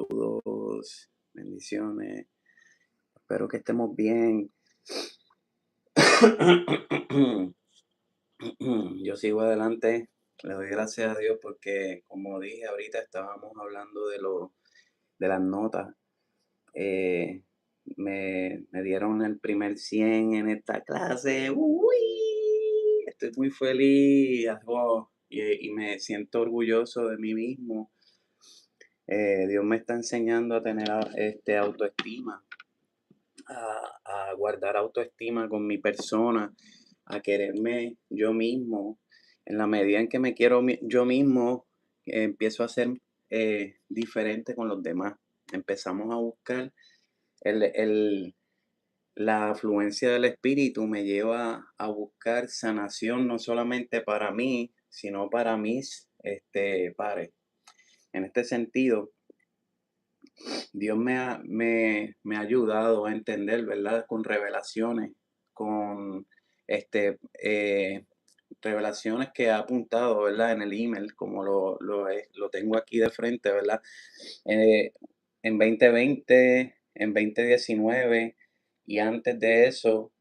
Saludos, bendiciones. Espero que estemos bien. Yo sigo adelante. Le doy gracias a Dios porque, como dije ahorita, estábamos hablando de las notas. Eh, me dieron el primer 100 en esta clase. ¡Uy! Estoy muy feliz. Y me siento orgulloso de mí mismo. Dios me está enseñando a tener autoestima, a guardar autoestima con mi persona, a quererme yo mismo. En la medida en que me quiero yo mismo, empiezo a ser diferente con los demás. Empezamos a buscar el, el- la afluencia del espíritu, me lleva a buscar sanación no solamente para mí, sino para mis pares. En este sentido, Dios me ha ayudado a entender, ¿verdad? Con revelaciones, con este, revelaciones que ha apuntado, ¿verdad? En el email, como lo tengo aquí de frente, ¿verdad? Eh, en 2020, en 2019 y antes de eso,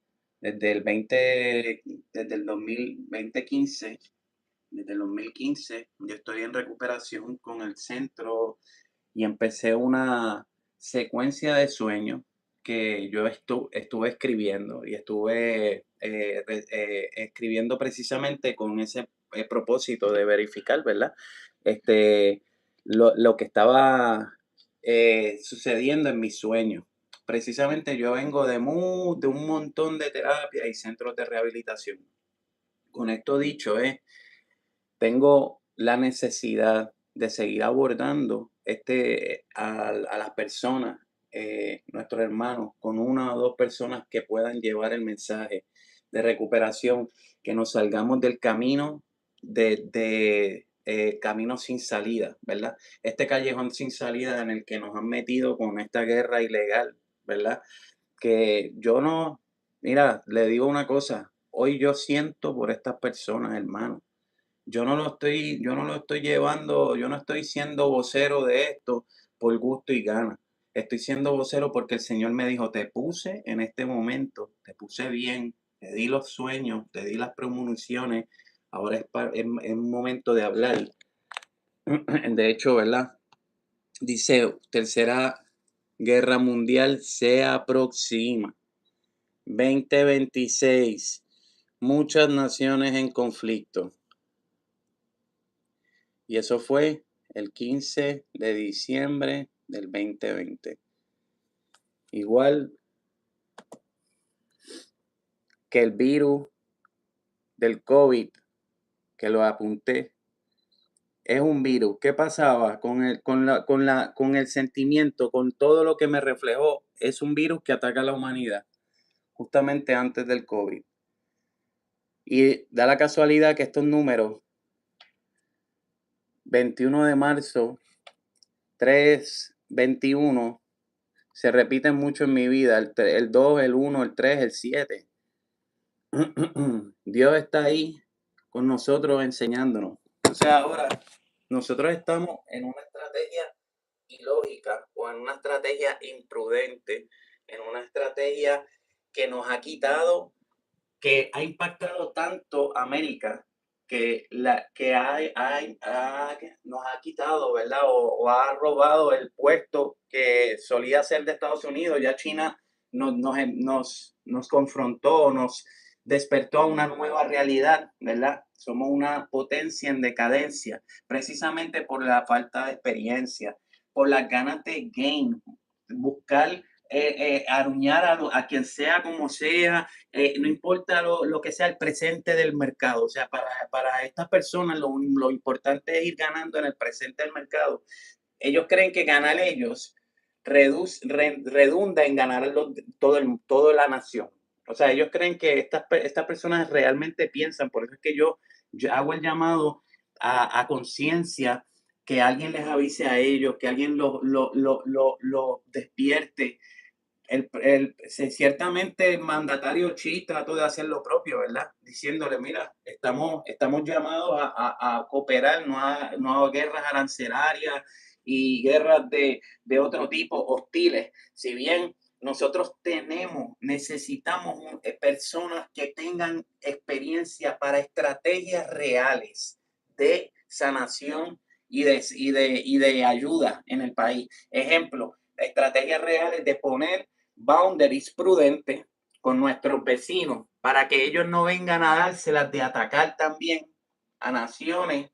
desde el 20, desde el 2015, desde el 2015, yo estoy en recuperación con el centro y empecé una secuencia de sueños que yo estuve escribiendo y estuve escribiendo precisamente con ese propósito de verificar, ¿verdad? Este, lo que estaba sucediendo en mis sueños. Precisamente yo vengo de un montón de terapias y centros de rehabilitación. Con esto dicho, tengo la necesidad de seguir abordando a las personas, nuestros hermanos, con una o dos personas que puedan llevar el mensaje de recuperación, que nos salgamos del camino camino sin salida, ¿verdad? Este callejón sin salida en el que nos han metido con esta guerra ilegal, ¿verdad? Que yo no, mira, le digo una cosa, hoy yo siento por estas personas, hermano. Yo no lo estoy llevando, yo no estoy siendo vocero de esto por gusto y gana. Estoy siendo vocero porque el Señor me dijo, te puse en este momento, te puse bien, te di los sueños, te di las premoniciones, ahora es un momento de hablar. De hecho, ¿verdad? Dice, tercera guerra mundial se aproxima. 2026, muchas naciones en conflicto. Y eso fue el 15 de diciembre del 2020. Igual que el virus del COVID, que lo apunté, es un virus. ¿Qué pasaba con el sentimiento, con todo lo que me reflejó? Es un virus que ataca a la humanidad, justamente antes del COVID. Y da la casualidad que estos números, 21 de marzo, 3/21, se repiten mucho en mi vida, el 2, el 1, el 3, el 7. Dios está ahí con nosotros enseñándonos. O sea, ahora nosotros estamos en una estrategia ilógica o en una estrategia imprudente, en una estrategia que nos ha quitado, que ha impactado tanto a América, nos ha quitado, ¿verdad? O ha robado el puesto que solía ser de Estados Unidos. Ya China nos confrontó, nos despertó a una nueva realidad, ¿verdad? Somos una potencia en decadencia, precisamente por la falta de experiencia, por las ganas de gain, buscar aruñar a quien sea como sea, no importa lo que sea el presente del mercado. O sea, para estas personas lo importante es ir ganando en el presente del mercado. Ellos creen que ganar ellos redunda en ganar toda la nación. O sea, ellos creen que estas personas realmente piensan, por eso es que yo hago el llamado a conciencia, que alguien les avise a ellos, que alguien lo despierte. Ciertamente el mandatario Xi trató de hacer lo propio, ¿verdad? Diciéndole, mira, estamos llamados a cooperar, no a guerras arancelarias y guerras de otro tipo, hostiles. Si bien nosotros necesitamos personas que tengan experiencia para estrategias reales de sanación y de ayuda en el país. Ejemplo, estrategias reales de poner boundaries prudentes con nuestros vecinos para que ellos no vengan a dárselas de atacar también a naciones,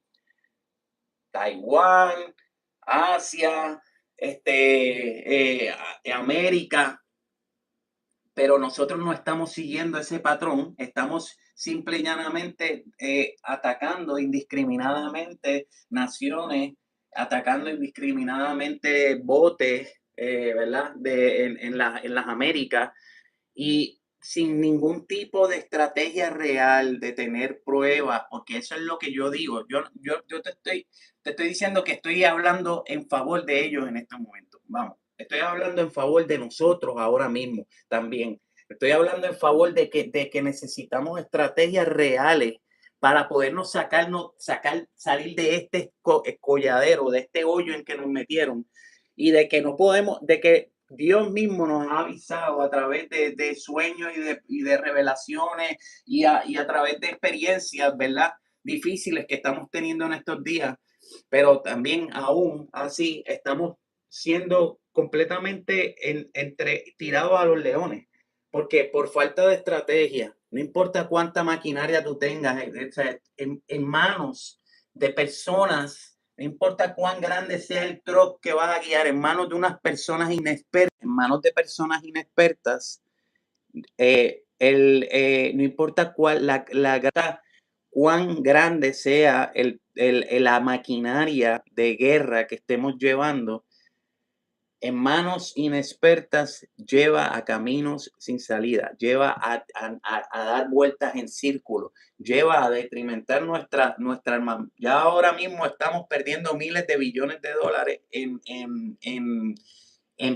Taiwán, Asia, América, pero nosotros no estamos siguiendo ese patrón, estamos simple y llanamente atacando indiscriminadamente naciones, atacando indiscriminadamente botes, ¿verdad? En las Américas y sin ningún tipo de estrategia real de tener pruebas, porque eso es lo que yo digo. Yo te estoy diciendo que estoy hablando en favor de ellos en este momento. Vamos, estoy hablando en favor de nosotros ahora mismo también. Estoy hablando en favor de que necesitamos estrategias reales para podernos salir de este escolladero, de este hoyo en que nos metieron y de que no podemos, de que Dios mismo nos ha avisado a través de sueños y de revelaciones y a través de experiencias, ¿verdad? Difíciles que estamos teniendo en estos días, pero también aún así estamos siendo completamente tirados a los leones, porque por falta de estrategia, no importa cuánta maquinaria tú tengas, o sea, en manos de personas, no importa cuán grande sea el truck que vas a guiar, en manos de unas personas inexpertas, en manos de personas inexpertas, no importa cuán grande sea la maquinaria de guerra que estemos llevando, en manos inexpertas lleva a caminos sin salida, lleva a dar vueltas en círculo, lleva a detrimentar nuestra arma. Ya ahora mismo estamos perdiendo miles de billones de dólares en,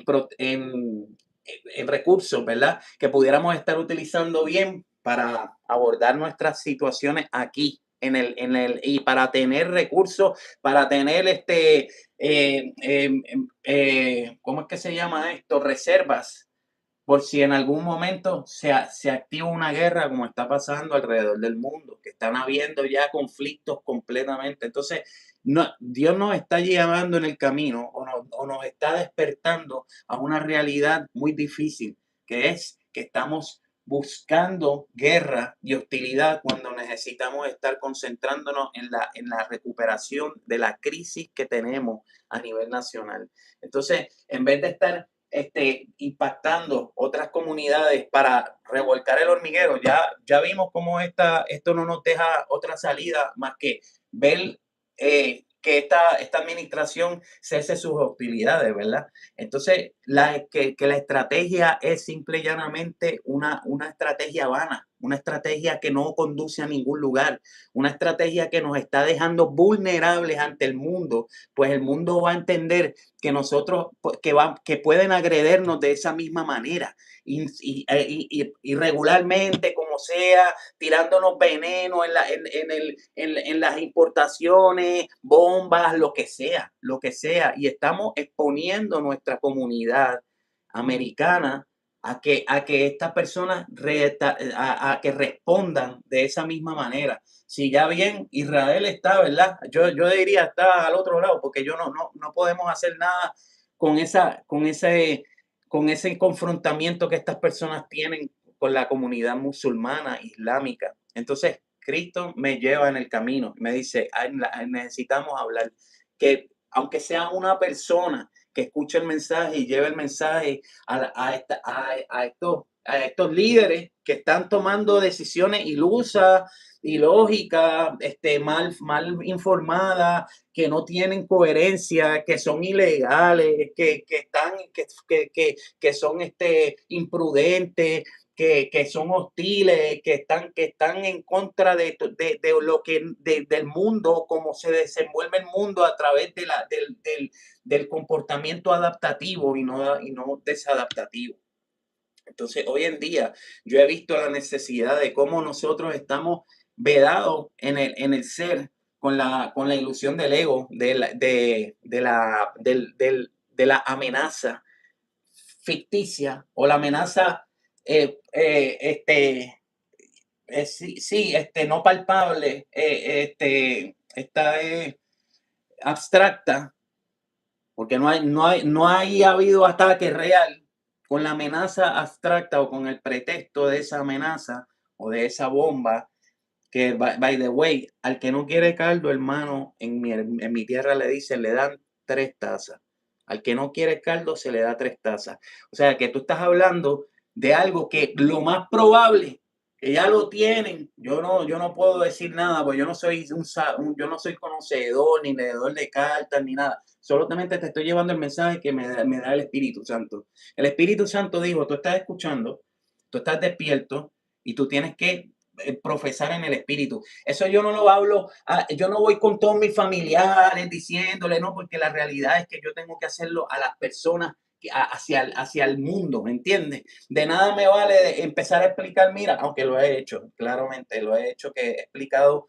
pro- en, en recursos, ¿verdad? Que pudiéramos estar utilizando bien para abordar nuestras situaciones aquí. Y para tener recursos, para tener ¿cómo es que se llama esto? Reservas, por si en algún momento se activa una guerra como está pasando alrededor del mundo, que están habiendo ya conflictos completamente. Entonces, no, Dios nos está llevando en el camino o nos está despertando a una realidad muy difícil, que es que estamos buscando guerra y hostilidad cuando necesitamos estar concentrándonos en la recuperación de la crisis que tenemos a nivel nacional. Entonces, en vez de estar impactando otras comunidades para revolcar el hormiguero. Ya vimos cómo esto no nos deja otra salida más que ver que esta administración cese sus hostilidades, ¿verdad? Entonces, que la estrategia es simple y llanamente una estrategia vana, una estrategia que no conduce a ningún lugar, una estrategia que nos está dejando vulnerables ante el mundo, pues el mundo va a entender que nosotros, que pueden agredernos de esa misma manera, y regularmente, como sea, tirándonos veneno en las importaciones, bombas, lo que sea, y estamos exponiendo nuestra comunidad americana a que estas personas a que respondan de esa misma manera. Si ya bien Israel está, ¿verdad? Yo diría está al otro lado, porque no podemos hacer nada con ese confrontamiento que estas personas tienen con la comunidad musulmana, islámica. Entonces, Cristo me lleva en el camino, me dice, necesitamos hablar, que aunque sea una persona que escuche el mensaje y lleve el mensaje a estos líderes que están tomando decisiones ilusas, ilógicas, mal informadas, que no tienen coherencia, que son ilegales, que son imprudentes, que son hostiles, que están en contra de lo del mundo, como se desenvuelve el mundo a través del comportamiento adaptativo y no desadaptativo. Entonces, hoy en día yo he visto la necesidad de cómo nosotros estamos vedados en el ser con la ilusión del ego, de la amenaza ficticia o la amenaza sí, sí, no palpable, esta es abstracta, porque no hay habido ataque real con la amenaza abstracta o con el pretexto de esa amenaza o de esa bomba. Que, by the way, al que no quiere caldo, hermano, en mi tierra le dicen, le dan 3 tazas. Al que no quiere caldo, se le da 3 tazas. O sea, que tú estás hablando de algo que lo más probable, que ya lo tienen. Yo no puedo decir nada, porque yo no soy yo no soy conocedor, ni leedor de cartas, ni nada. Solamente te estoy llevando el mensaje que me da el Espíritu Santo. El Espíritu Santo dijo, tú estás escuchando, tú estás despierto, y tú tienes que profesar en el espíritu. Eso yo no lo hablo, yo no voy con todos mis familiares diciéndole, no, porque la realidad es que yo tengo que hacerlo a las personas hacia el mundo, ¿me entiendes? De nada me vale empezar a explicar, mira, aunque lo he hecho, claramente lo he hecho, que he explicado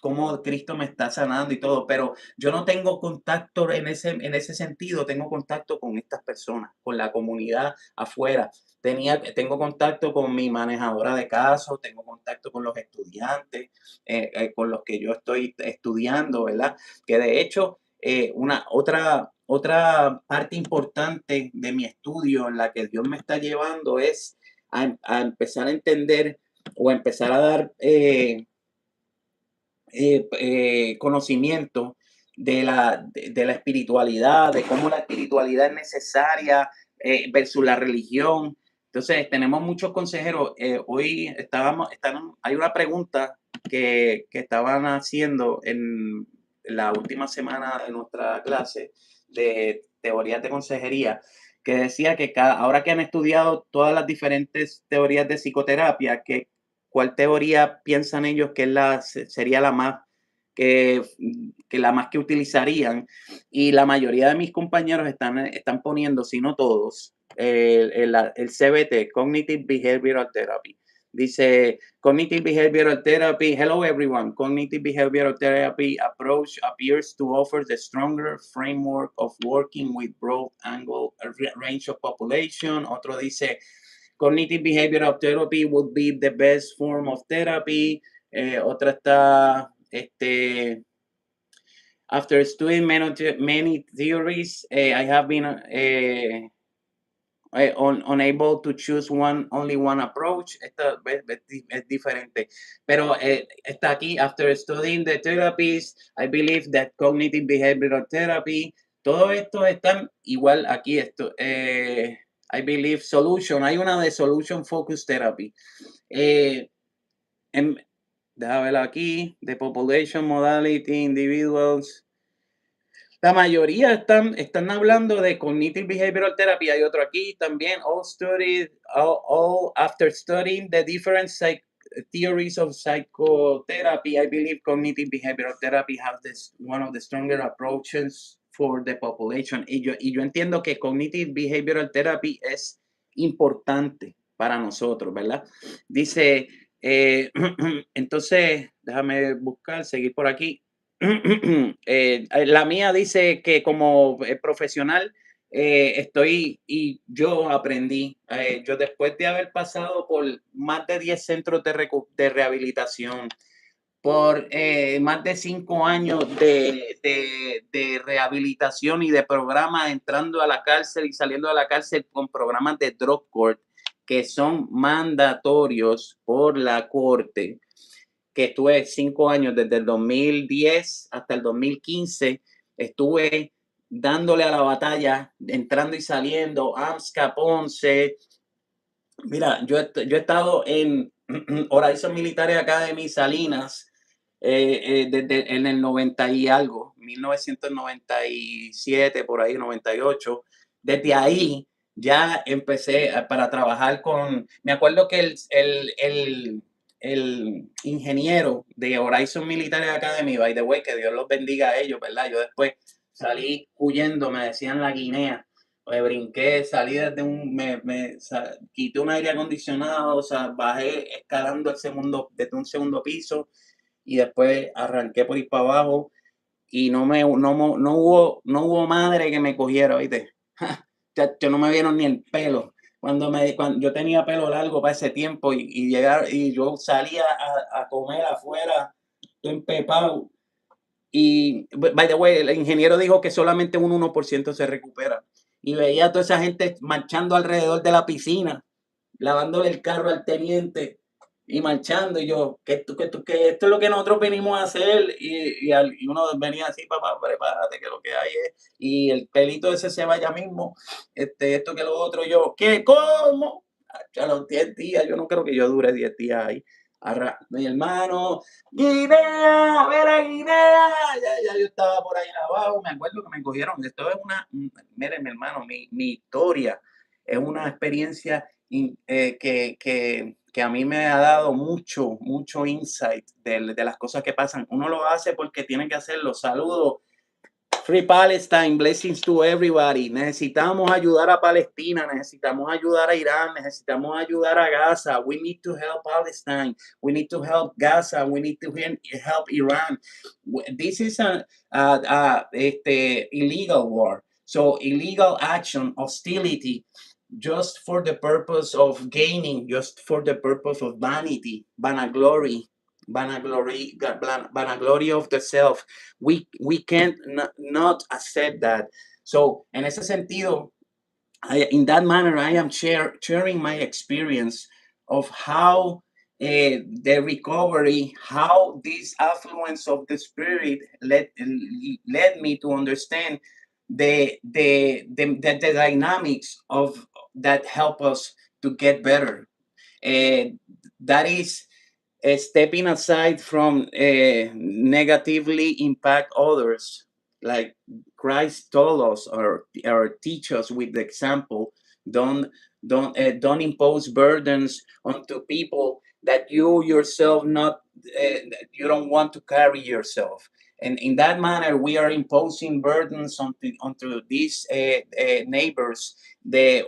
cómo Cristo me está sanando y todo, pero yo no tengo contacto en ese sentido, tengo contacto con estas personas, con la comunidad afuera. Tengo contacto con mi manejadora de casos, tengo contacto con los estudiantes, con los que yo estoy estudiando, ¿verdad? Que de hecho, otra parte importante de mi estudio en la que Dios me está llevando es a empezar a entender o a empezar a dar conocimiento de la espiritualidad, de cómo la espiritualidad es necesaria versus la religión. Entonces, tenemos muchos consejeros. Hoy hay una pregunta que estaban haciendo en la última semana de nuestra clase de teorías de consejería, que decía que ahora que han estudiado todas las diferentes teorías de psicoterapia, que ¿cuál teoría piensan ellos que sería la más que, la más que utilizarían? Y la mayoría de mis compañeros están poniendo, si no todos, el CBT, Cognitive Behavioral Therapy. Dice, Cognitive Behavioral Therapy, hello everyone, Cognitive Behavioral Therapy approach appears to offer the stronger framework of working with broad angle range of population. Otro dice, Cognitive Behavioral Therapy would be the best form of therapy. Otra está, after studying many theories, I have been unable to choose only one approach. Esta es diferente. Pero está aquí, after studying the therapies, I believe that cognitive behavioral therapy, todo esto están igual aquí, I believe solution, hay una de solution focused therapy. Déjame ver aquí, the population modality, individuals. La mayoría están hablando de cognitive behavioral therapy. Hay otro aquí también, all after studying the different theories of psychotherapy, I believe cognitive behavioral therapy has one of the stronger approaches for the population. Y yo entiendo que cognitive behavioral therapy es importante para nosotros, ¿verdad? Dice, entonces, déjame seguir por aquí. La mía dice que como profesional y yo aprendí, yo después de haber pasado por más de 10 centros de rehabilitación, por más de 5 años de rehabilitación y de programas, entrando a la cárcel y saliendo de la cárcel con programas de drug court que son mandatorios por la corte, que estuve 5 años, desde el 2010 hasta el 2015, estuve dándole a la batalla, entrando y saliendo, AMSCA, Ponce. Mira, yo he estado en Horizon Military Academy, Salinas, desde en el 90 y algo, 1997, por ahí, 98. Desde ahí ya empecé para trabajar me acuerdo que el ingeniero de Horizon Military Academy, by the way, que Dios los bendiga a ellos, ¿verdad? Yo después salí huyendo, me decían la Guinea, brinqué, salí desde quité un aire acondicionado, o sea, bajé escalando desde un segundo piso y después arranqué por ir para abajo y no hubo madre que me cogiera, ¿viste? Chacho, no me vieron ni el pelo. Cuando yo tenía pelo largo para ese tiempo y yo salía a comer afuera, todo empepado. Y, by the way, el ingeniero dijo que solamente un 1% se recupera. Y veía a toda esa gente marchando alrededor de la piscina, lavándole el carro al teniente y marchando. Y yo, que esto es lo que nosotros venimos a hacer. Y uno venía así, papá, prepárate, que lo que hay es. Y el pelito ese se va ya mismo. Esto que lo otro. Yo, ¿qué? ¿Cómo? A los 10 días, yo no creo que yo dure 10 días ahí. Mi hermano, Guinea, ver a Guinea. Ya yo estaba por ahí abajo. Me acuerdo que me cogieron. Esto es miren, mi hermano, mi historia es una experiencia que a mí me ha dado mucho insight de las cosas que pasan. Uno lo hace porque tiene que hacerlo. Saludos. Free Palestine, blessings to everybody. Necesitamos ayudar a Palestina, necesitamos ayudar a Irán, necesitamos ayudar a Gaza. We need to help Palestine. We need to help Gaza. We need to help Iran. This is illegal war. So illegal action, hostility, just for the purpose of gaining, just for the purpose of vanity, vanaglory of the self. We can't not accept that. So, en ese sentido, in that manner, I am sharing my experience of how the recovery, how this affluence of the spirit led me to understand the dynamics of that help us to get better. That is stepping aside from negatively impact others, like Christ told us or teach us with the example. Don't don't impose burdens onto people that you yourself not you don't want to carry yourself. And in that manner, we are imposing burdens onto these neighbors.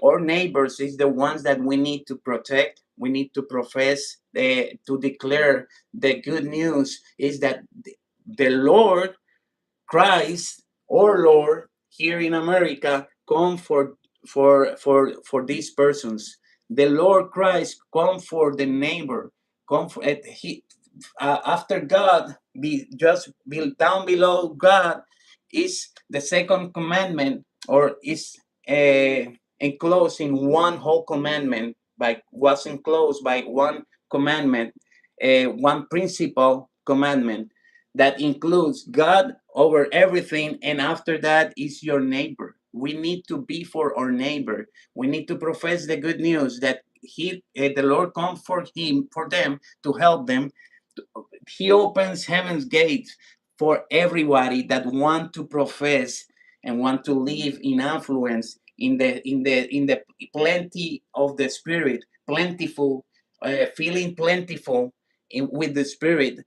Our neighbors is the ones that we need to protect. We need to profess, to declare the good news is that the Lord Christ, our Lord, here in America, come for these persons. The Lord Christ come for the neighbor. Come for after God, down below God is the second commandment, or is enclosed in one whole commandment, was enclosed by one commandment, one principal commandment that includes God over everything, and after that is your neighbor. We need to be for our neighbor. We need to profess the good news that the Lord comes for them to help them. He opens heaven's gates for everybody that want to profess and want to live in affluence in the plenty of the spirit, plentiful, feeling plentiful with the spirit,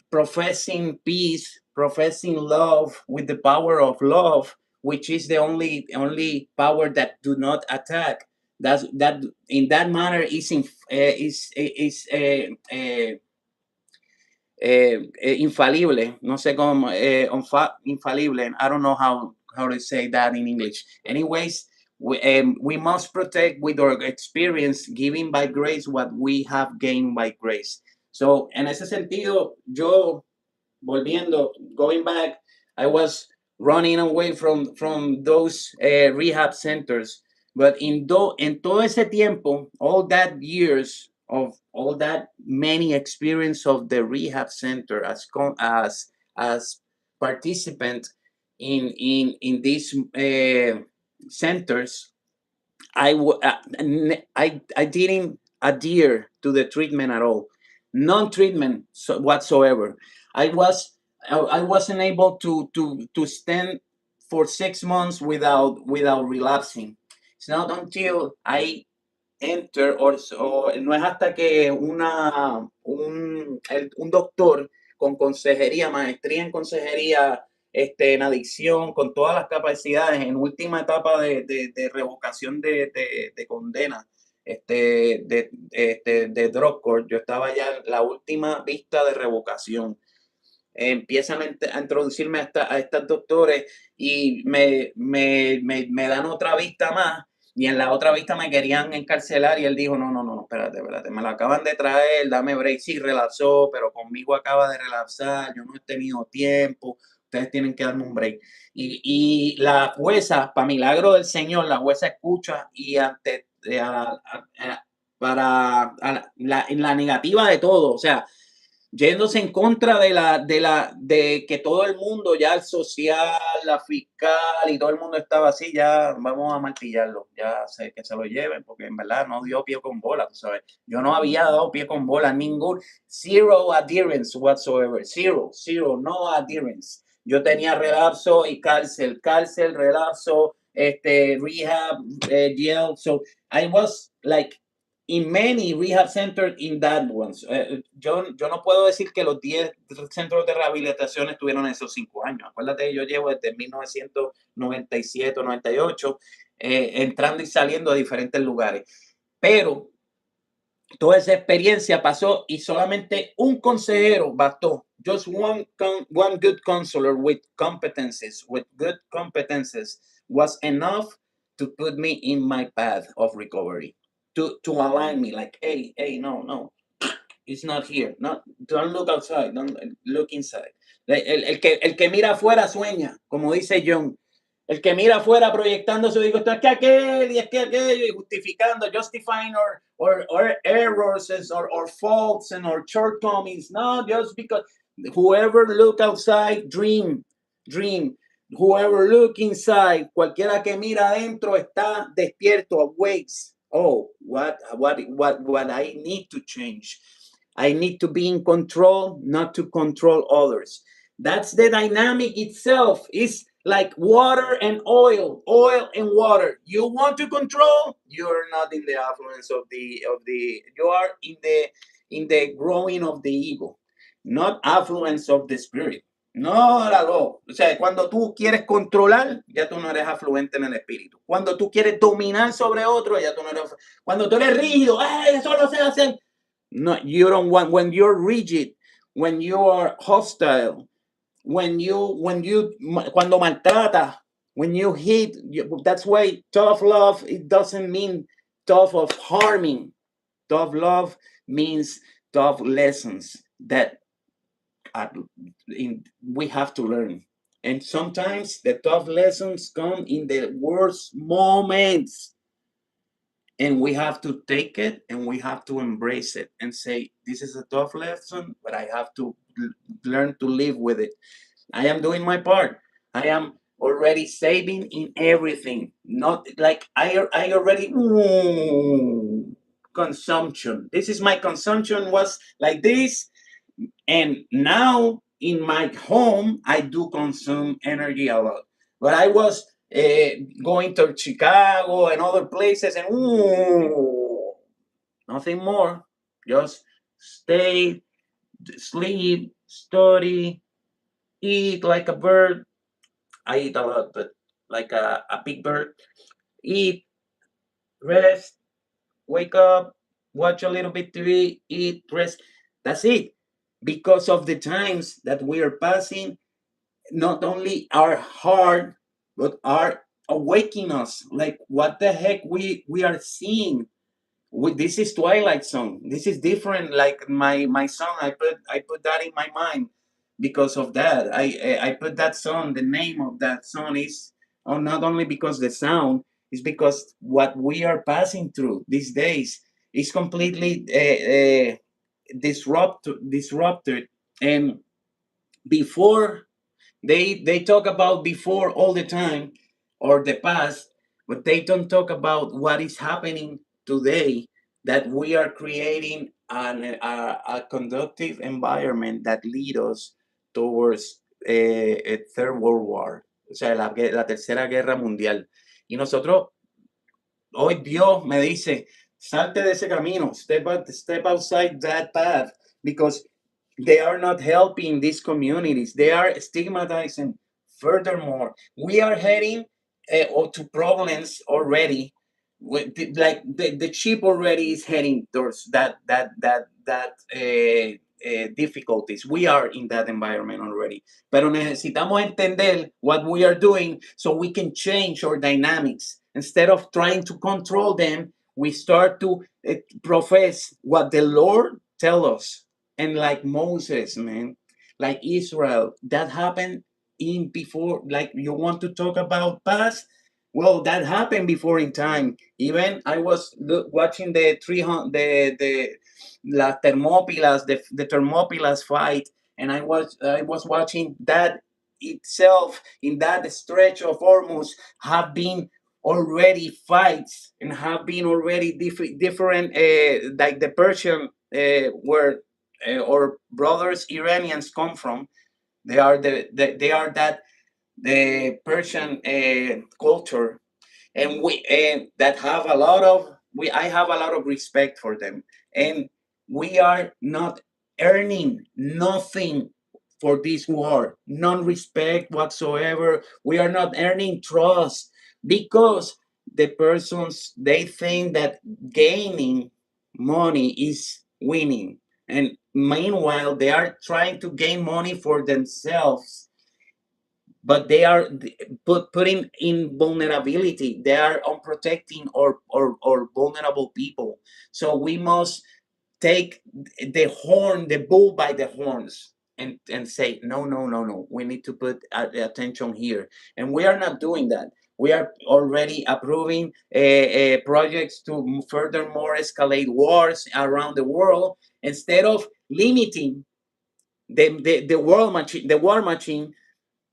professing peace, professing love with the power of love, which is the only power that do not attack. That in that manner is infalible. No sé cómo, infalible. I don't know how to say that in English. Anyways, we must protect with our experience, giving by grace what we have gained by grace. So, en ese sentido, yo going back, I was running away from those rehab centers. But in todo ese tiempo, all that years of all that many experience of the rehab center as participant in these centers, I didn't adhere to the treatment at all, non-treatment whatsoever. I was I wasn't able to stand for 6 months without relapsing. It's not until I enter, o no es hasta que un doctor con consejería, maestría en consejería, en adicción, con todas las capacidades, en última etapa de revocación de condena, de drug court, yo estaba ya en la última vista de revocación. Empiezan a introducirme a estos doctores y me dan otra vista más. Y en la otra vista me querían encarcelar y él dijo, no, no, no, espérate, me la acaban de traer, dame break, sí, relapsó, pero conmigo acaba de relapsar, yo no he tenido tiempo, ustedes tienen que darme un break. Y la jueza, para milagro del Señor, la jueza escucha y ante, en la negativa de todo, o sea, yéndose en contra de que todo el mundo, ya el social, la fiscal y todo el mundo estaba así, ya vamos a martillarlo, ya sé que se lo lleven, porque en verdad no dio pie con bola, tú sabes. Yo no había dado pie con bola, ningún, zero adherence whatsoever, zero, no adherence. Yo tenía relapso y cárcel, relapso, rehab, jail, so I was like in many rehab centers in that ones. Yo no puedo decir que los 10 centros de rehabilitación estuvieron esos 5 años. Acuérdate, yo llevo desde 1997, 98, entrando y saliendo de diferentes lugares. Pero toda esa experiencia pasó y solamente un consejero bastó. Just one good counselor with good competences was enough to put me in my path of recovery, to align me like, hey, no, it's not here. No, don't look outside, don't look inside. El que mira afuera sueña, como dice John. El que mira afuera proyectando su digo, es que aquel y es que aquello y justificando, justifying or errors or faults and or shortcomings. No, just because whoever look outside, dream. Whoever look inside, cualquiera que mira adentro está despierto, awakes. Oh, what I need to change. I need to be in control, not to control others. That's the dynamic itself. It's like water and oil and water. You want to control, you're not in the affluence of the you are in the growing of the ego, not affluence of the spirit. No, o sea, cuando tú quieres controlar, ya tú no eres afluente en el espíritu. Cuando tú quieres dominar sobre otro, ya tú no eres. Cuando tú eres rígido, eso no se hace. No, you don't want. When you're rigid, when you are hostile, cuando maltrata, when you hit, that's why tough love, it doesn't mean tough of harming. Tough love means tough lessons that we have to learn. And sometimes the tough lessons come in the worst moments. And we have to take it and we have to embrace it and say, this is a tough lesson, but I have to learn to live with it. I am doing my part. I am already saving in everything. Not like I already consumption. This is my consumption was like this. And now in my home, I do consume energy a lot. But I was going to Chicago and other places and nothing more. Just stay, sleep, study, eat like a bird. I eat a lot, but like a big bird. Eat, rest, wake up, watch a little bit TV, eat, rest. That's it. Because of the times that we are passing, not only are hard, but are awakening us. Like what the heck we are seeing. This is Twilight Zone. This is different. Like my song, I put that in my mind because of that. I put that song. The name of that song is not only because the sound is because what we are passing through these days is completely disrupted. And before they talk about before all the time or the past, but they don't talk about what is happening today, that we are creating a conductive environment that lead us towards a third world war, o sea, la tercera guerra mundial. Y nosotros, hoy Dios me dice, salte de ese camino, step outside that path, because they are not helping these communities. They are stigmatizing. Furthermore, we are heading to problems already like the ship already is heading towards that difficulties. We are in that environment already. Pero necesitamos entender what we are doing so we can change our dynamics. Instead of trying to control them, we start to profess what the Lord tell us. And like Moses, man, like Israel, that happened in before. Like you want to talk about past, well, that happened before in time. Even I was watching the 300, the las Thermopilas, the Thermopilas fight, and I was watching that itself in that stretch of almost have been already fights and have been already different, like the Persian, where our brothers Iranians come from. They are they are that the Persian culture, and we and that have a lot of we I have a lot of respect for them, and we are not earning nothing for this war, non respect whatsoever. We are not earning trust because the persons they think that gaining money is winning, and meanwhile they are trying to gain money for themselves, but they are putting in vulnerability. They are unprotecting or vulnerable people. So we must take the bull by the horns, and say, no, no, no, no. We need to put attention here. And we are not doing that. We are already approving projects to furthermore escalate wars around the world instead of limiting the world machine, the war machine.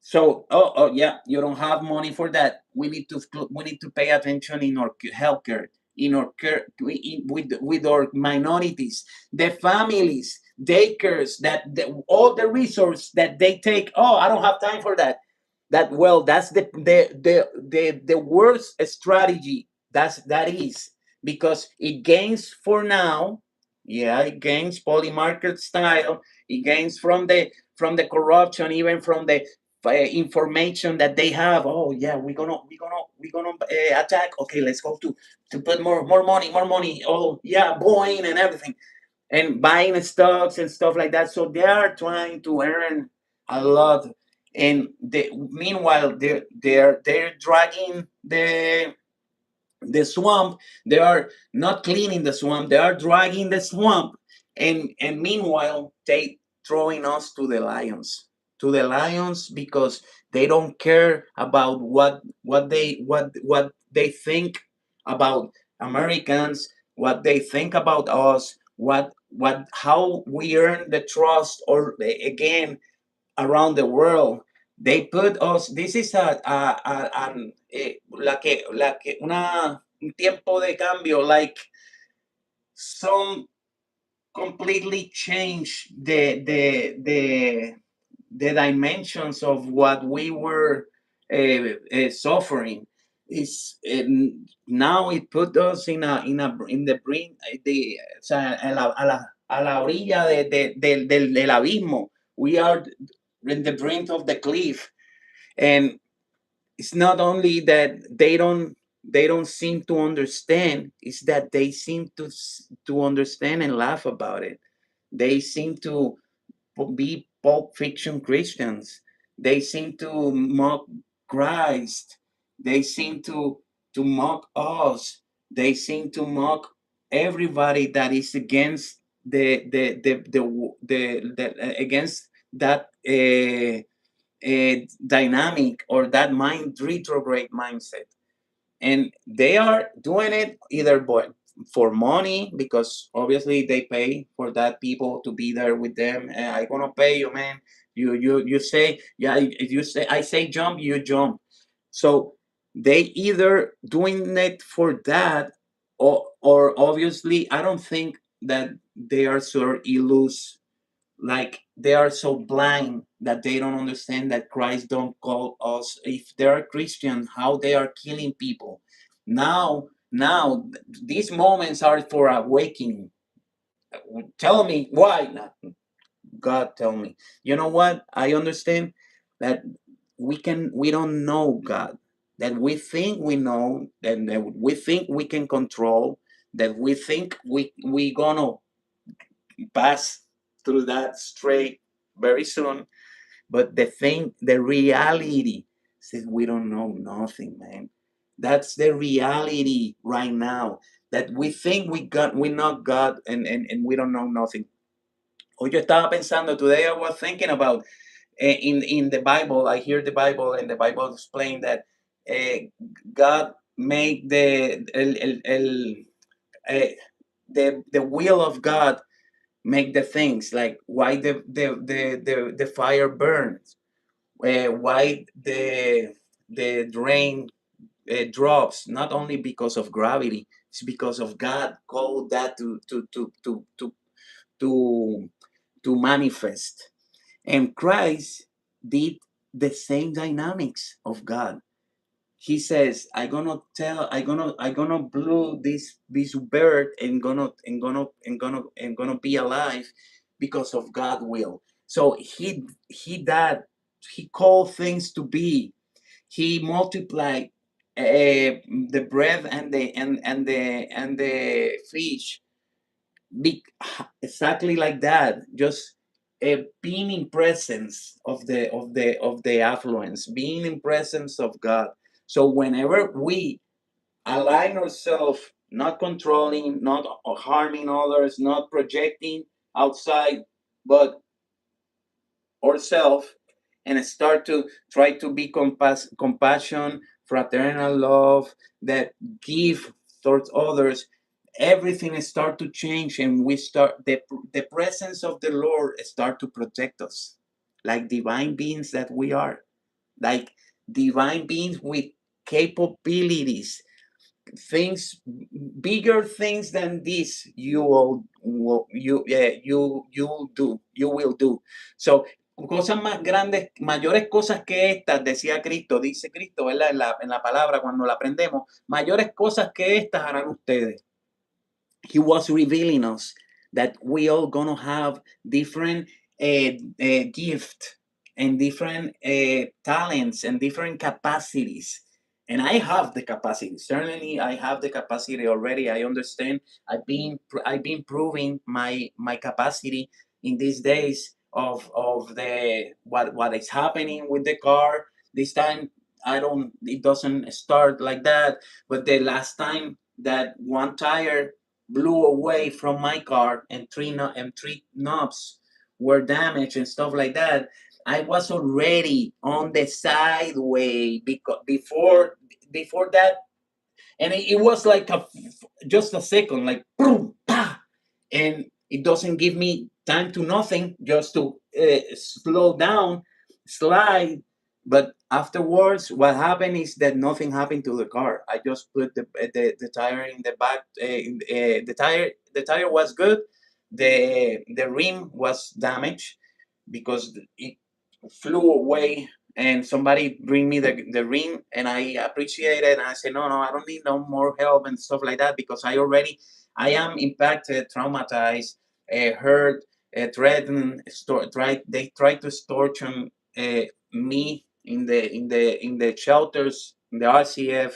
So, oh yeah, you don't have money for that. We need to pay attention in our healthcare, in our care, with our minorities, the families, daycares, all the resources that they take. Oh, I don't have time for that. That's the worst strategy. That is because it gains for now. Yeah, it gains polymarket style. It gains from the corruption, even from the information that they have. Oh yeah, we're gonna attack. Okay, let's go to put more money. Oh yeah, Boeing and everything, and buying stocks and stuff like that. So they are trying to earn a lot, and meanwhile they're dragging the swamp. They are not cleaning the swamp. They are dragging the swamp, and meanwhile they throwing us to the lions because they don't care about what they think about Americans, what they think about us, how we earn the trust, or again, around the world. They put us. This is un tiempo de cambio. Like some completely change the dimensions of what we were suffering. Is now it put us in the brink, o sea, a la orilla del abismo. We are in the brink of the cliff, and it's not only that they don't seem to understand. It's that they seem to understand and laugh about it. They seem to be pulp fiction Christians. They seem to mock Christ. They seem to mock us. They seem to mock everybody that is against against that dynamic, or that retrograde mindset. And they are doing it either for money, because obviously they pay for that people to be there with them. I gonna pay you, man. You say, yeah, you say, I say jump, you jump. So they either doing it for that, or obviously I don't think that they are so illus, like they are so blind that they don't understand that Christ don't call us. If they are Christian, how they are killing people now, these moments are for awakening. Tell me why not. God, tell me. You know what? I understand that we don't know God. that we think we know, that we think we can control, that we think we gonna pass through that straight very soon. But the reality says we don't know nothing, man. That's the reality right now. That we think we not God, and we don't know nothing. Hoy yo estaba pensando, today I was thinking about, in the Bible, I hear the Bible, and the Bible explain that God made the will of God make the things, like why the fire burns, why the rain drops, not only because of gravity, it's because of God called that to to manifest. And Christ did the same dynamics of God. He says, I gonna blow this bird, and gonna be alive because of God will. So he called things to be. He multiplied the bread and the fish, be, exactly like that. Just being in presence of the affluence, being in presence of God. So whenever we align ourselves, not controlling, not harming others, not projecting outside, but ourselves, and start to try to be compassion, fraternal love, that give towards others, everything start to change, and we start the presence of the Lord start to protect us, like divine beings that we are, like divine beings with capabilities, things, bigger things than this, you will do. So cosas más grandes, mayores cosas que estas, decía Cristo, dice Cristo, ¿verdad? En la palabra, cuando la aprendemos, mayores cosas que estas harán ustedes. He was revealing us that we all gonna have different gift, and different talents, and different capacities. And I have the capacity. Certainly, I have the capacity already. I understand. I've been proving my capacity in these days of the what is happening with the car. This time, I don't. It doesn't start like that. But the last time that one tire blew away from my car, and three knobs were damaged and stuff like that, I was already on the sideway, because before that, and it was like just a second, like boom, pa, and it doesn't give me time to nothing, just to slow down, slide. But afterwards, what happened is that nothing happened to the car. I just put the tire in the back. The tire was good. The rim was damaged because it flew away, and somebody bring me the ring, and I appreciate it, and I say, no, I don't need no more help and stuff like that, because I am impacted, traumatized, hurt, threatened, they try to extortion me in the shelters, in the RCF.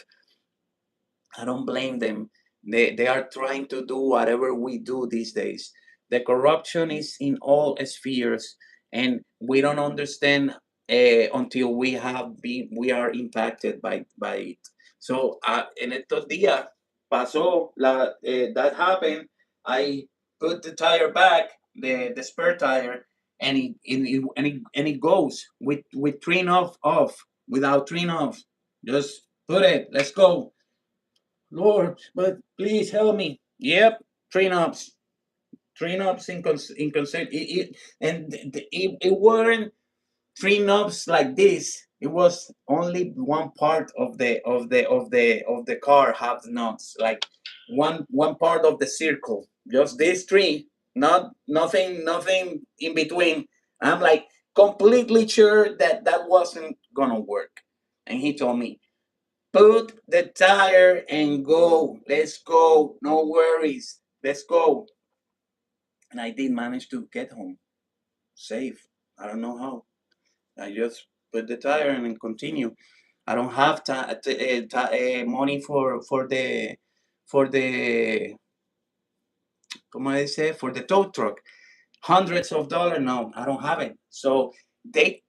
I don't blame them. They are trying to do whatever we do these days. The corruption is in all spheres, and we don't understand until we are impacted by it. So en estos días pasó that happened. I put the tire back, the spare tire, and it goes with three off, without three off. Just put it. Let's go. Lord, but please help me. Yep, three knobs in consent. It weren't three knobs like this. It was only one part of the car have the knobs, like one part of the circle. Just these three, not nothing in between. I'm like completely sure that wasn't gonna work. And he told me, put the tire and go. Let's go. No worries. Let's go. And I did manage to get home safe. I don't know how. I just put the tire and then continue. I don't have money for the como dice for the tow truck. Hundreds of dollars. No, I don't have it. So they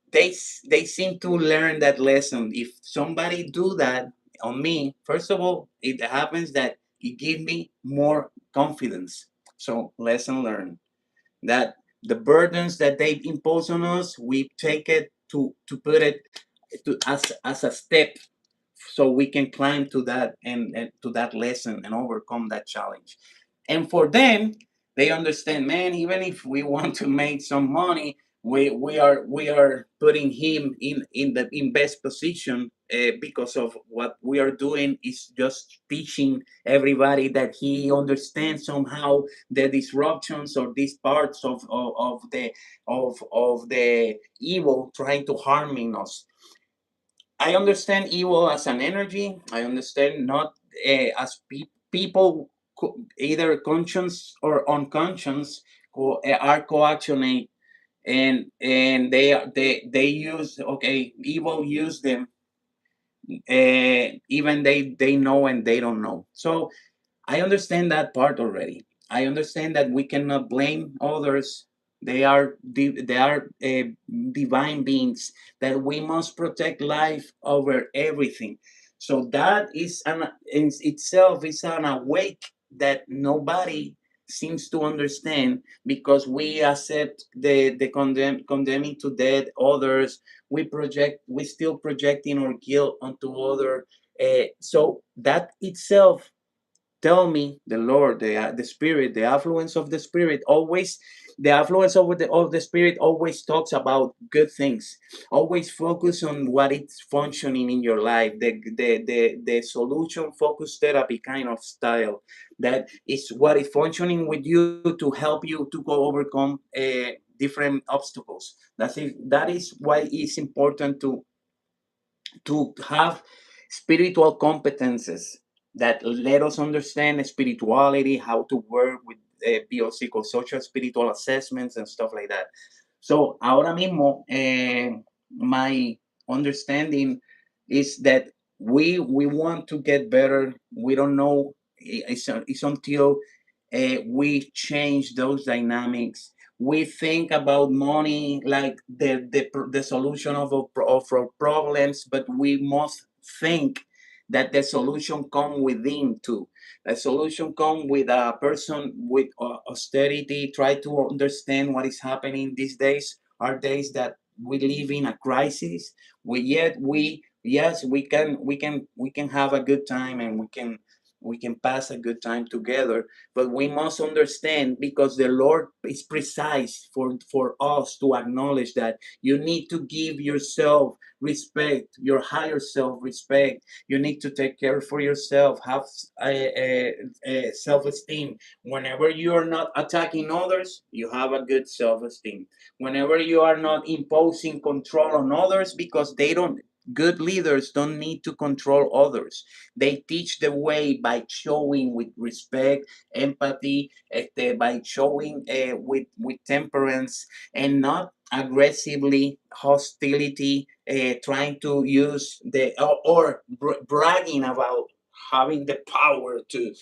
seem to learn that lesson. If somebody do that on me, first of all, it happens that it give me more confidence. So lesson learned that the burdens that they impose on us, we take it to put it as a step so we can climb to that and to that lesson and overcome that challenge. And for them, they understand, man, even if we want to make some money, we are putting him in the in best position, because of what we are doing is just teaching everybody that he understands somehow the disruptions or these parts of the evil trying to harming us. I understand evil as an energy. I understand not as people either conscious or unconscious are coactionate, and they use, okay, evil use them, even they know and they don't know. So I understand that part already. I understand that we cannot blame others. They are divine beings that we must protect life over everything. So that is an in itself is an awake that nobody seems to understand, because we accept the condemning to death others. We still projecting our guilt onto other. So that itself tell me the Lord, the Spirit, the affluence of the Spirit always, the affluence of the Spirit always talks about good things. Always focus on what is functioning in your life. The solution focused therapy kind of style that is what is functioning with you to help you to go overcome different obstacles. That's it. That is why it's important to have spiritual competences that let us understand spirituality, how to work with biopsychosocial spiritual assessments and stuff like that. So ahora mismo, my understanding is that we want to get better. We don't know. It's until we change those dynamics. We think about money like the solution of our problems, but we must think that the solution come within too. The solution come with a person with austerity. Try to understand what is happening these days. Are days that we live in a crisis. We yes, we can have a good time, and we can pass a good time together, but we must understand, because the Lord is precise for us to acknowledge that you need to give yourself respect, your higher self respect. You need to take care for yourself, have self-esteem. Whenever you are not attacking others, you have a good self-esteem. Whenever you are not imposing control on others, because they don't, good leaders don't need to control others. They teach the way by showing with respect, empathy, by showing with temperance, and not aggressively hostility, trying to use or bragging about having the power to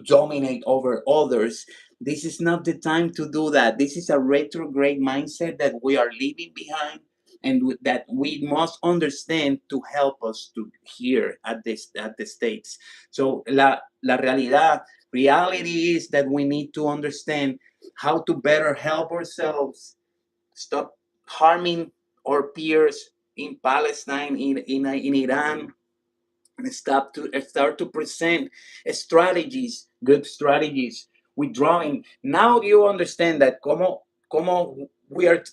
dominate over others. This is not the time to do that. This is a retrograde mindset that we are leaving behind, and that we must understand to help us to here at the states. So reality is that we need to understand how to better help ourselves, stop harming our peers in Palestine, in Iran, and start to present strategies, good strategies, withdrawing. Now you understand that como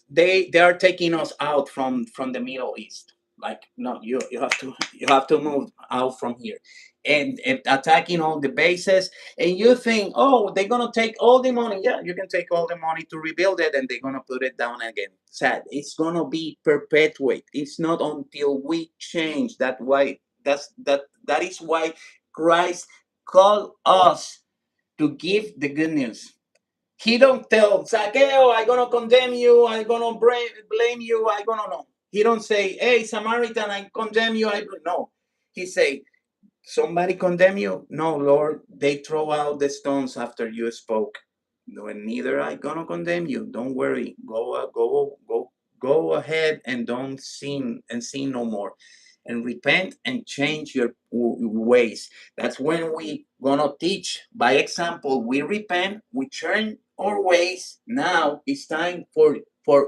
they are taking us out from the Middle East. Like, no, you have to move out from here, and attacking all the bases. And you think, oh, they're gonna take all the money. Yeah, you can take all the money to rebuild it, and they're gonna put it down again. Sad. It's gonna be perpetuate. It's not until we change that way. That is why Christ called us to give the good news. He don't tell Zacchaeus, I'm gonna condemn you, I'm gonna blame you, I'm gonna no. He don't say, "Hey, Samaritan, I condemn you." No, he say, "Somebody condemn you? No, Lord, they throw out the stones after you spoke. No, and neither I gonna condemn you. Don't worry. Go ahead and don't sin no more, and repent and change your ways." That's when we gonna teach by example. We repent, we turn our ways. Now it's time for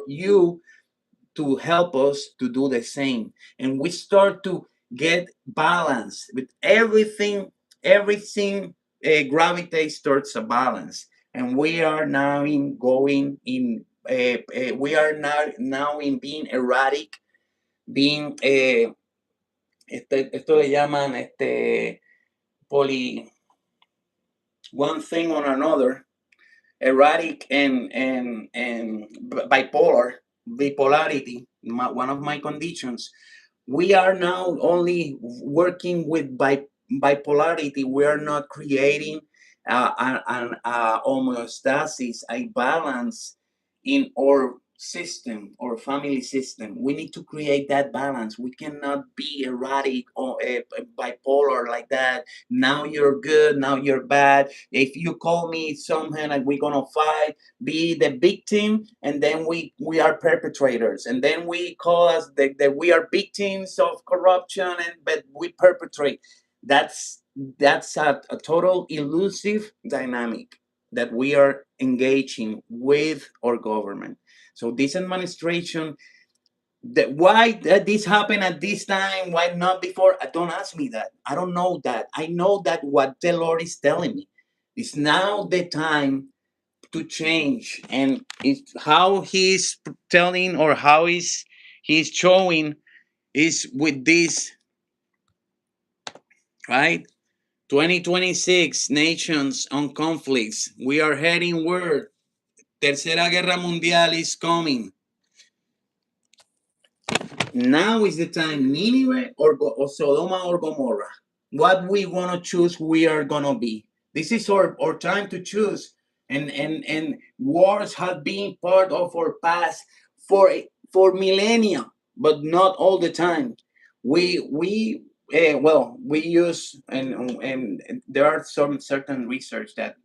you to help us to do the same, and we start to get balance with everything gravitates towards a balance, and we are now in going in we are now in being erratic, being esto le llaman poli one thing on another, erratic and bipolarity, one of my conditions. We are now only working with bipolarity. We are not creating an homeostasis, a balance in our system or family system. We need to create that balance. We cannot be erratic or bipolar like that. Now you're good, now you're bad. If you call me somehow like we're gonna fight, be the victim, and then we are perpetrators, and then we call us that we are victims of corruption, and but we perpetrate. That's a total elusive dynamic that we are engaging with our government. So this administration, that why that this happened at this time, why not before? Don't ask me that. I don't know that. I know that what the Lord is telling me is now the time to change, and it's how he's telling or how he's showing is with this, right? 2026 nations on conflicts. We are heading where Tercera Guerra Mundial is coming. Now is the time, Nineveh or Sodoma or Gomorrah. What we want to choose, we are going to be. This is our time to choose. And wars have been part of our past for millennia, but not all the time. We use, and there are some certain research that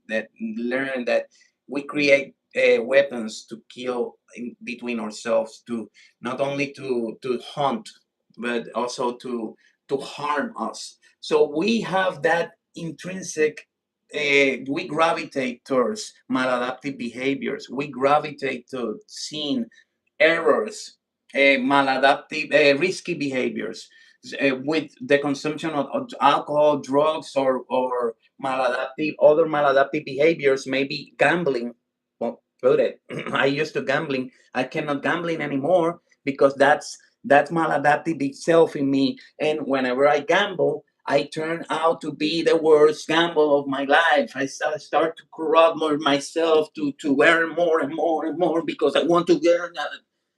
learn that we create weapons to kill between ourselves, to not only to hunt, but also to harm us. So we have that intrinsic. We gravitate towards maladaptive behaviors. We gravitate to seeing errors, maladaptive, risky behaviors, with the consumption of alcohol, drugs, or maladaptive, other maladaptive behaviors, maybe gambling. Well, put it. I used to gambling. I cannot gambling anymore because that's maladaptive itself in me. And whenever I gamble, I turn out to be the worst gamble of my life. I start to corrupt more myself to earn more and more and more because I want to earn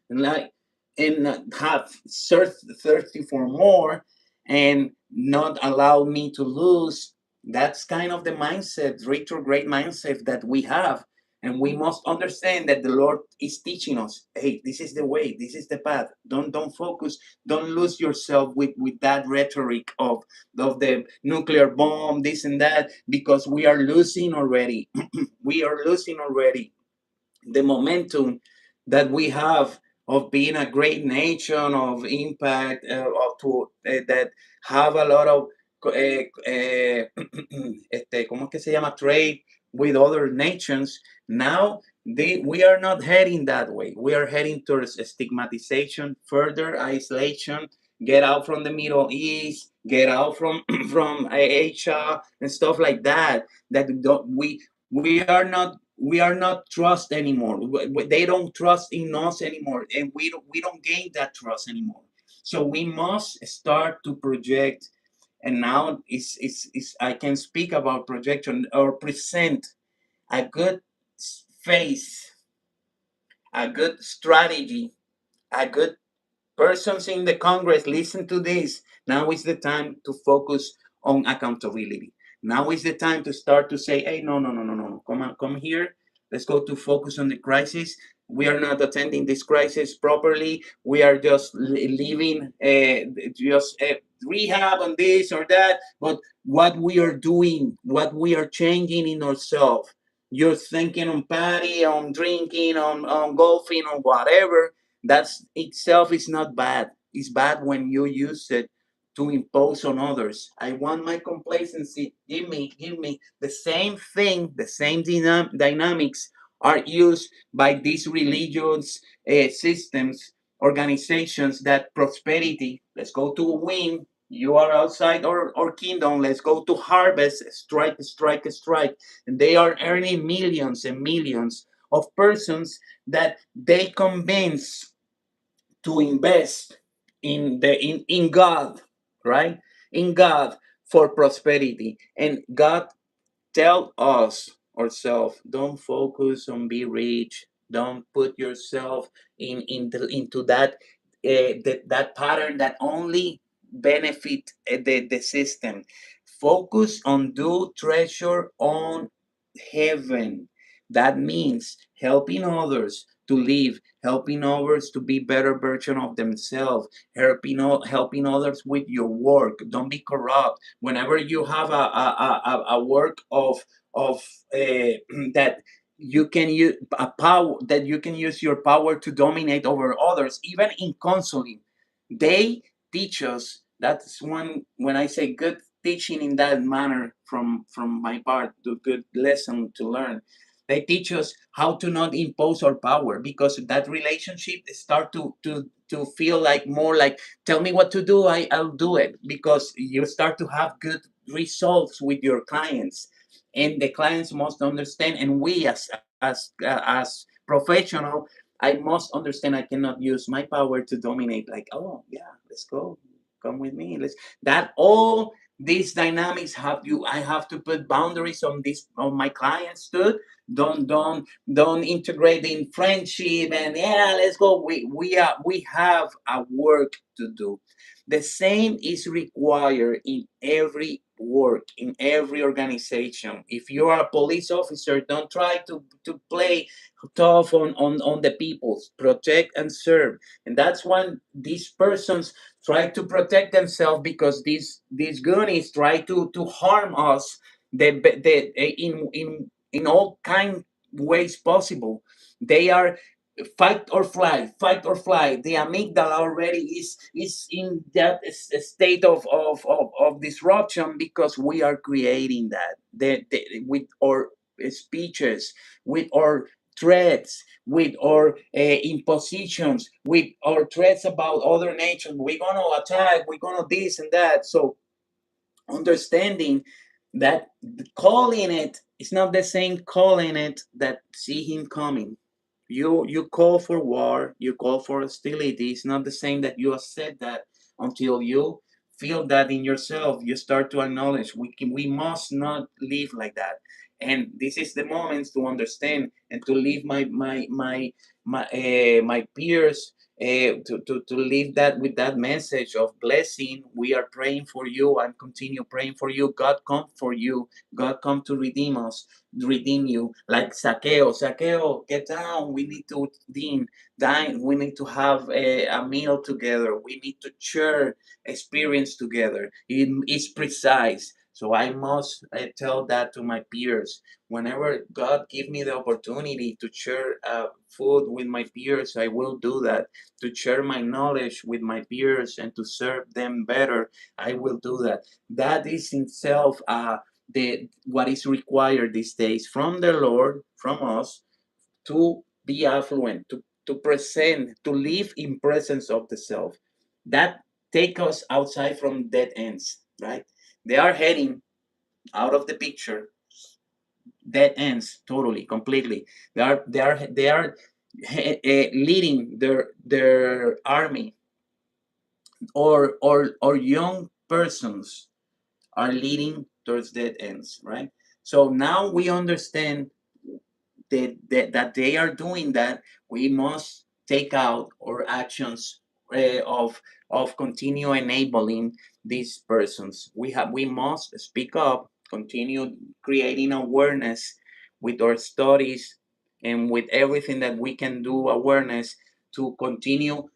and like and have thirsty for more and not allow me to lose. That's kind of the mindset, retrograde mindset that we have. And we must understand that the Lord is teaching us, hey, this is the way, this is the path. Don't focus, don't lose yourself with that rhetoric of the nuclear bomb, this and that, because we are losing already. We are losing already the momentum that we have of being a great nation of impact, that have a lot of ¿cómo es que se llama? Trade with other nations. Now we are not heading that way. We are heading towards stigmatization, further isolation, get out from the Middle East, get out from from Asia and stuff like that. That don't, we are not trust anymore. They don't trust in us anymore, and we don't gain that trust anymore. So we must start to project, and now is I can speak about projection or present a good face, a good strategy, a good persons in the Congress. Listen to this. Now is the time to focus on accountability. Now is the time to start to say, hey, no, no, no, no, no, come on, come here. Let's go to focus on the crisis. we are not attending this crisis properly. We are just living just rehab on this or that. But what we are doing, what we are changing in ourselves, you're thinking on party, on drinking, on golfing, on whatever. That's itself is not bad. It's bad when you use it to impose on others. I want my complacency. Give me the same thing, the same dynamics are used by these religious systems, organizations that prosperity. Let's go to win. You are outside our kingdom. Let's go to harvest. Strike, strike, strike. And they are earning millions and millions of persons that they convince to invest in God, right? In God for prosperity. And God tell us ourselves, don't focus on be rich. Don't put yourself into that pattern that only benefit the system. Focus on do treasure on heaven. That means helping others to live, helping others to be better version of themselves, helping others with your work. Don't be corrupt. Whenever you have a work of that you can use a power that you can use your power to dominate over others, even in counseling, they teach us. That's one when I say good teaching in that manner from my part, the good lesson to learn. They teach us how to not impose our power because that relationship start to feel like more like tell me what to do, I'll do it because you start to have good results with your clients, and the clients must understand, and we as professional, I must understand I cannot use my power to dominate. Like, oh yeah, let's go, come with me. Let's that all these dynamics have you. I have to put boundaries on this on my clients too. Don't integrate in friendship and yeah, let's go. We have a work to do. The same is required in every work, in every organization. If you are a police officer, don't try to play tough on the people. Protect and serve. And that's when these persons try to protect themselves because these goonies try to harm us in all kind ways possible. They are fight or fly, fight or fly. The amygdala already is in that state of disruption because we are creating that with our speeches, with our threats, with our impositions, with our threats about other nations. We're gonna attack. We're gonna this and that. So understanding that calling it is not the same calling it that see him coming. You call for war, you call for hostility. It's not the same that you accept that until you feel that in yourself. You start to acknowledge we must not live like that. And this is the moments to understand and to leave my peers to leave that with that message of blessing. We are praying for you and continue praying for you. God come for you. God come to redeem us, redeem you. Like Zacchaeus, get down. We need to dine. We need to have a meal together. We need to share experience together. It's precise. So I must tell that to my peers. Whenever God give me the opportunity to share food with my peers, I will do that. To share my knowledge with my peers and to serve them better, I will do that. That is in itself the what is required these days from the Lord, from us, to be affluent, to present, to live in presence of the self. That take us outside from dead ends, right? They are heading out of the picture, dead ends, totally, completely. They are leading their army, or young persons are leading towards dead ends, right? So now we understand that they are doing that. We must take out our actions of continue enabling these persons. We must speak up, continue creating awareness with our studies, and with everything that we can do, awareness, to continue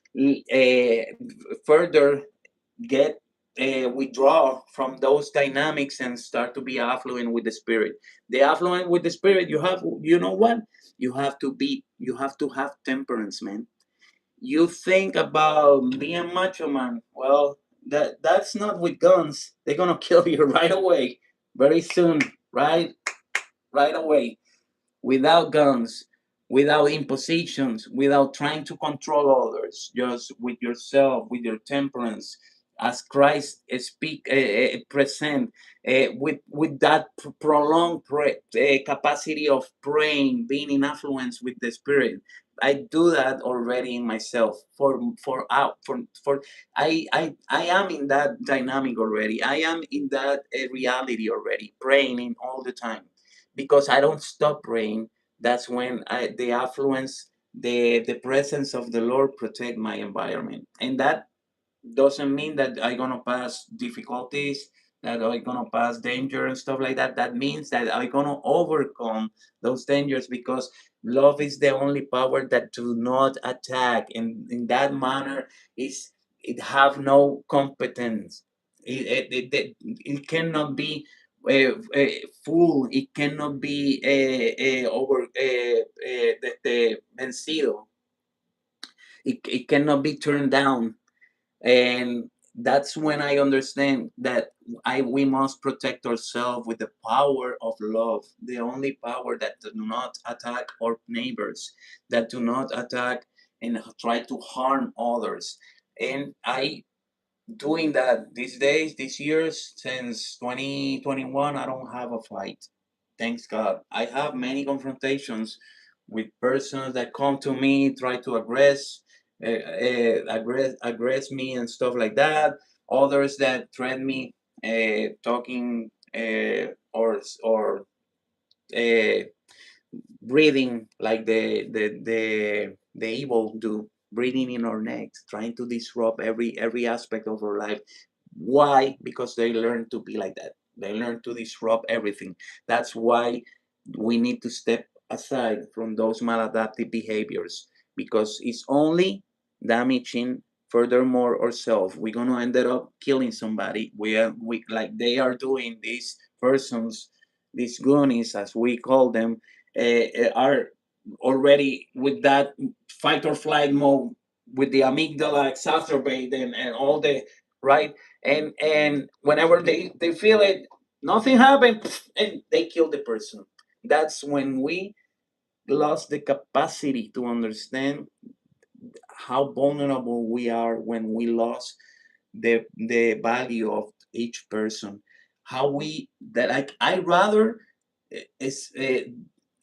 further get withdraw from those dynamics and start to be affluent with the spirit. The affluent with the spirit, you have, you know what, you have to have temperance, man. You think about being macho man, well, that's not with guns. They're gonna kill you right away, very soon, right away, without guns, without impositions, without trying to control others, just with yourself, with your temperance, as Christ present, with that prolonged capacity of praying, being in affluence with the Spirit. I do that already in myself. For I am in that dynamic already. I am in that reality already, praying in all the time, because I don't stop praying. That's when the affluence, the presence of the Lord protect my environment, and that doesn't mean that I'm gonna pass difficulties, that I'm gonna pass danger and stuff like that. That means that I'm gonna overcome those dangers, because love is the only power that do not attack, and in that manner is it have no competence. It cannot be full. It cannot be over vencido. It cannot be turned down. And that's when I understand that I we must protect ourselves with the power of love, the only power that do not attack our neighbors, that do not attack and try to harm others. And I doing that these days, these years, since 2021, I don't have a fight. Thanks God. I have many confrontations with persons that come to me, try to aggress me and stuff like that. Others that threaten me, talking or uh, breathing like the evil do, breathing in our necks, trying to disrupt every aspect of our life. Why? Because they learn to be like that. They learn to disrupt everything. That's why we need to step aside from those maladaptive behaviors, because it's only damaging furthermore ourselves. We're gonna end up killing somebody. We like they are doing, these persons, these goonies as we call them, are already with that fight or flight mode, with the amygdala exacerbated, and all the right, and whenever they feel it, nothing happened, and they kill the person. That's when we lost the capacity to understand how vulnerable we are, when we lost the value of each person. How we that I rather is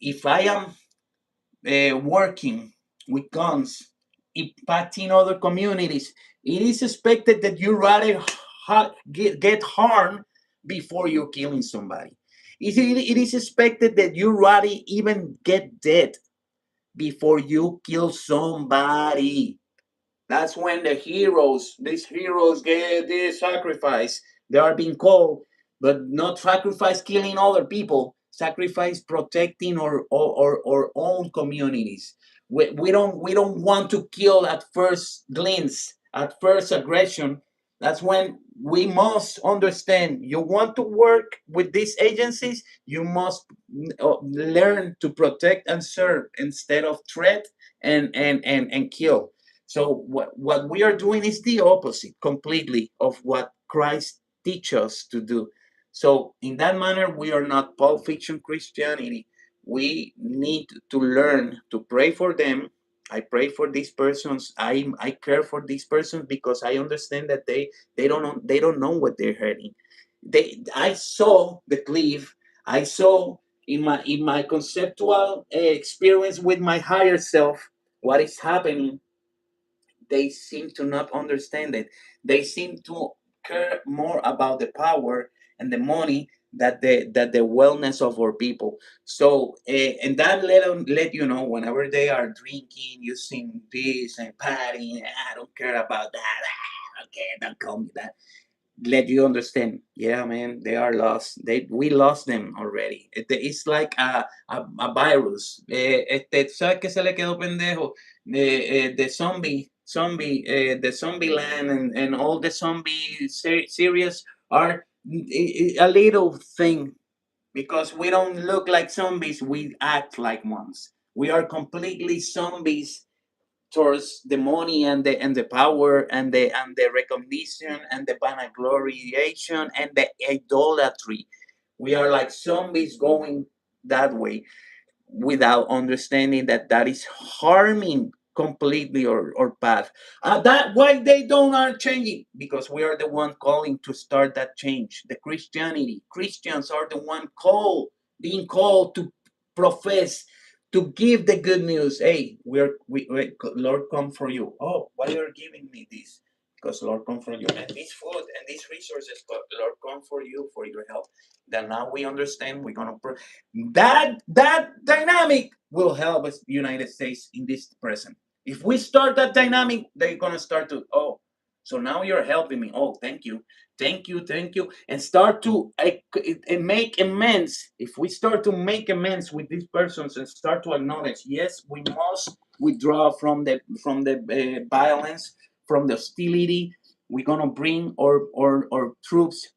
if I am working with guns, impacting other communities, it is expected that you rather get harmed before you're killing somebody. It is expected that you rather even get dead before you kill somebody. That's when these heroes get this sacrifice. They are being called, but not sacrifice killing other people. Sacrifice protecting our own communities. We don't want to kill at first glance, at first aggression. That's when we must understand. You want to work with these agencies, you must learn to protect and serve instead of threat and kill. So what we are doing is the opposite completely of what Christ teaches us to do. So in that manner, we are not Pulp Fiction Christianity. We need to learn to pray for them. I pray for these persons. I care for these persons because I understand that they don't know what they're hurting. I saw the cliff. I saw in my conceptual experience with my higher self what is happening. They seem to not understand it. They seem to care more about the power and the money that the wellness of our people. So and that let you know, whenever they are drinking, using this and partying, I don't care about that. Okay, don't call me that. let you understand. Yeah, man, they are lost. We lost them already. It's like a virus. ¿Sabes qué se le quedó pendejo? The the zombie land and all the zombie series are a little thing, because we don't look like zombies. We act like ones. We are completely zombies towards the money and the power and the recognition and the vanagloriation and the idolatry. We are like zombies going that way, without understanding that that is harming completely our path. That why they don't are changing, because we are the one calling to start that change. The Christians are the one being called to profess, to give the good news. Hey, Lord come for you. Oh, why you're giving me this? Because Lord come for you, and this food and these resources, but Lord come for you, for your help. Then now we understand. We're gonna that dynamic will help us United States in this present. If we start that dynamic, they're gonna start to, oh, so now you're helping me. Oh, thank you, thank you, and start to make amends. If we start to make amends with these persons and start to acknowledge, yes, we must withdraw from the violence, from the hostility. We're gonna bring our troops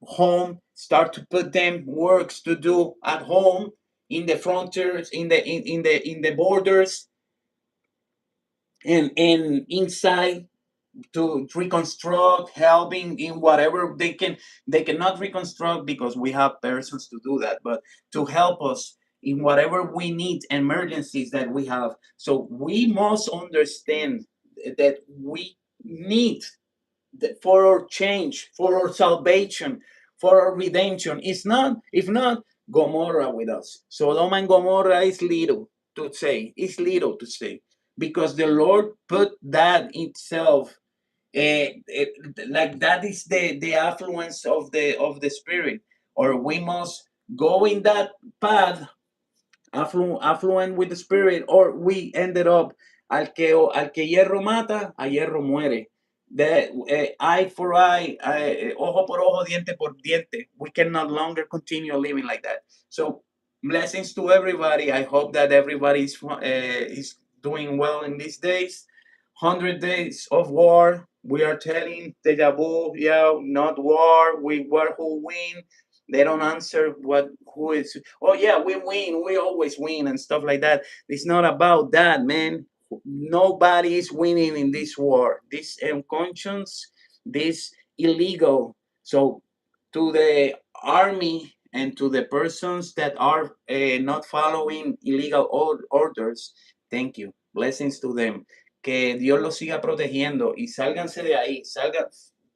home, start to put them works to do at home, in the frontiers, in the borders, and inside, to reconstruct, helping in whatever they can. They cannot reconstruct because we have persons to do that, but to help us in whatever we need, emergencies that we have. So we must understand that we need, for our change, for our salvation, for our redemption. It's not, if not, Gomorrah with us. Sodom and Gomorrah is little to say. It's little to say, because the Lord put that itself. Like that is the affluence of the Spirit, or we must go in that path, affluent with the Spirit, or we ended up, al que hierro mata, a hierro muere. Eye for eye, ojo por ojo, diente por diente. We can no longer continue living like that. So blessings to everybody. I hope that everybody is doing well in these days. 100 days of war. We are telling deja vu, yeah, not war. We war who win. They don't answer what who is. Oh yeah, we win. We always win and stuff like that. It's not about that, man. Nobody is winning in this war. This unconscious, this illegal. So to the army and to the persons that are not following illegal orders, thank you. Blessings to them. Que Dios los siga protegiendo y sálganse de ahí.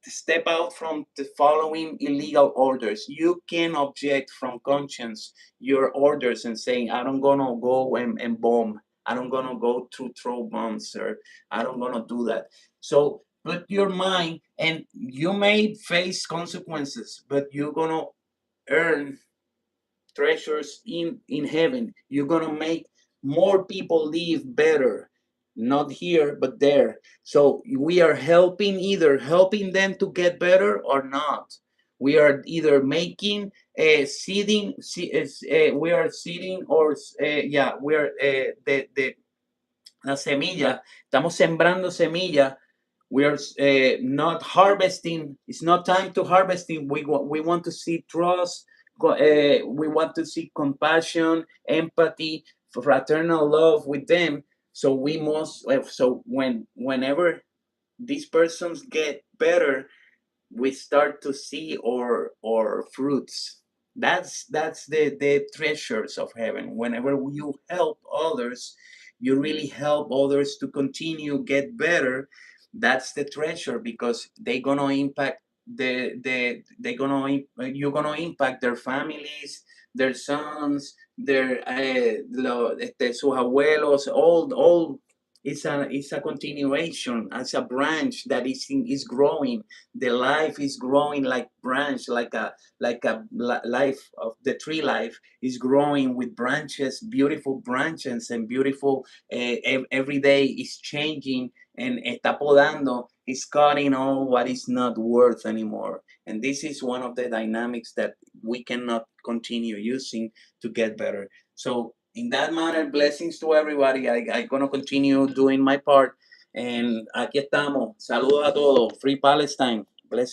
Step out from the following illegal orders. You can object from conscience your orders and saying, I don't gonna go and bomb. I don't gonna go to throw bombs, sir. I don't gonna do that. So put your mind, and you may face consequences, but you're gonna earn treasures in heaven. You're gonna make more people live better, not here but there. So we are helping, either helping them to get better or not. We are either making seeding, we are seeding, or yeah, we are the la semilla. Estamos sembrando semilla. We are not harvesting. It's not time to harvesting. We want to see trust. We want to see compassion, empathy, fraternal love with them. So we must. So whenever these persons get better, we start to see our fruits. That's the treasures of heaven. Whenever you help others, you really help others to continue get better. That's the treasure, because they gonna impact they gonna you're gonna impact their families, their sons, their sus abuelos, all it's a continuation, as a branch that is growing. The life is growing like branch, like a life of the tree life is growing with branches, beautiful branches, and beautiful. Every day is changing, and está podando, is cutting all what is not worth anymore. And this is one of the dynamics that we cannot continue using to get better. So in that manner, blessings to everybody. I'm gonna continue doing my part. And aquí estamos. Saludos a todos. Free Palestine. Blessings.